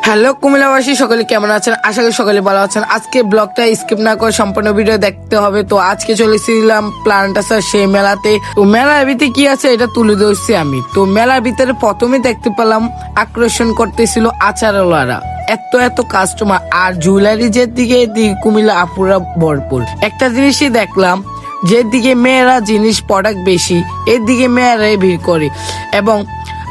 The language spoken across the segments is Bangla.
হ্যালো কুমিল্লাবাসী, সকলে কেমন আছেন? আশা করি সকলে ভালো আছেন। আজকে ব্লগটা স্কিপ না করে সম্পূর্ণ ভিডিও দেখতে হবে। তো আজকে চলেছিলাম প্লান্টাসার সেই মেলাতে। তো মেলার ভিতরে কি আছে এটা তুলে ধরছি আমি। তো মেলার ভিতরে প্রথমে দেখতে পেলাম আকর্ষণ করতেছিল আচারওয়ালারা, এত এত কাস্টমার আর জুয়েলারি যেদিকে কুমিল্লা আপুরা ভরপুর। একটা জিনিসই দেখলাম, যেদিকে মেয়েরা জিনিস প্রোডাক্ট বেশি, এর দিকে মেয়েরাই ভিড় করে। এবং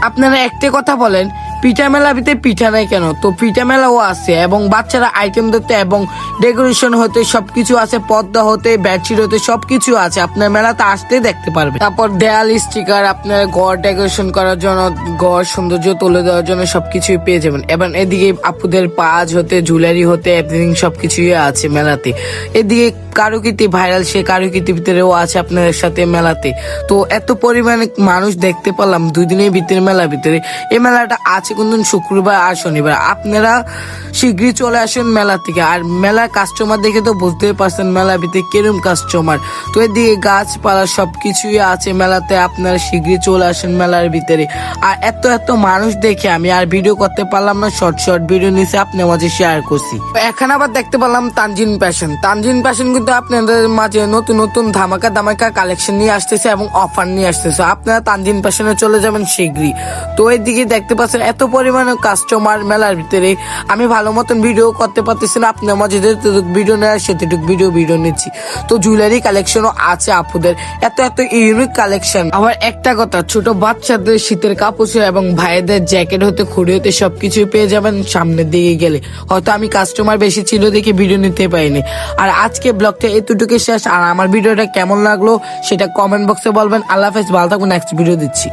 আপনারা একটা কথা বলেন, পিঠা মেলা ভিতরে পিঠা নাই কেন? তো পিঠা মেলাও আছে এবং বাচ্চারা আইটেম ধরতে এবং ডেকোরেশন হতে সবকিছু আছে, পর্দা হতে বেডশিট হতে সবকিছু আছে। আপনার মেলাতে আসতে দেখতে পারবেন। তারপর দেয়াল স্টিকার, আপনার ঘর ডেকোরেশন করার জন্য, ঘর সৌন্দর্য তুলে দেওয়ার জন্য সবকিছুই পেয়ে যাবেন। এবং এদিকে আপুদের পাজ হতে জুয়েলারি হতে এভরিথিং সবকিছুই আছে মেলাতে। এদিকে কারুকীর্তি ভাইরাল, সে কারুকীর্তি ভিতরেও আছে আপনাদের সাথে মেলাতে। তো এত পরিমাণে মানুষ দেখতে পেলাম 2 দিনের ভিতরে মেলার ভিতরে। এই মেলাটা আছে কিন্তু শুক্রবার আর শনিবার। আপনারা শীঘ্রই চলে আসুন মেলা থেকে। আর মেলার কাস্টমার দেখে তো বুঝতেই পারছেন মেলার ভিতরে কিরম কাস্টমার। তো এদিকে গাছপালা সবকিছুই আছে মেলাতে। আপনারা শীঘ্রই চলে আসুন মেলার ভিতরে। আর এত এত মানুষ দেখে আমি আর ভিডিও করতে পারলাম না, শর্ট ভিডিও নিচে আপনার মাঝে শেয়ার করছি। এখন আবার দেখতে পেলাম তানজিন ফ্যাশন কিন্তু আপনাদের মাঝে নতুন নতুন ধামাকা কালেকশন নিয়ে আসতেছে এবং অফার নিয়ে আসতেছে। আপনারা তানজিন ফ্যাশনে চলে যাবেন শীঘ্রই। তো এদিকে দেখতে পাচ্ছেন এত পরিমাণে কাস্টমার মেলার ভিতরে। আমি ভালো মতন ভিডিও করতে পারতেছি না, আপনার মাঝে ভিডিও নেওয়ার সেটুক ভিডিও নিচ্ছি। তো জুয়েলারি কালেকশনও আছে আপুদের, এত এত ইউনিক কালেকশন। আবার একটা কথা, ছোট বাচ্চাদের শীতের কাপড় এবং ভাইদের জ্যাকেট হতে খুঁড়ি হতে সবকিছুই পেয়ে যাবেন সামনের দিকে গেলে। হয়তো আমি কাস্টমার বেশি ছিল দেখে ভিডিও নিতে পারিনি। আর আজকে ব্লগটা এতটুকু শেষ। আর আমার ভিডিওটা কেমন লাগলো সেটা কমেন্ট বক্সে বলবেন। আল্লাহ হাফেজ, ভালো থাকুন, নেক্সট ভিডিও দিচ্ছি।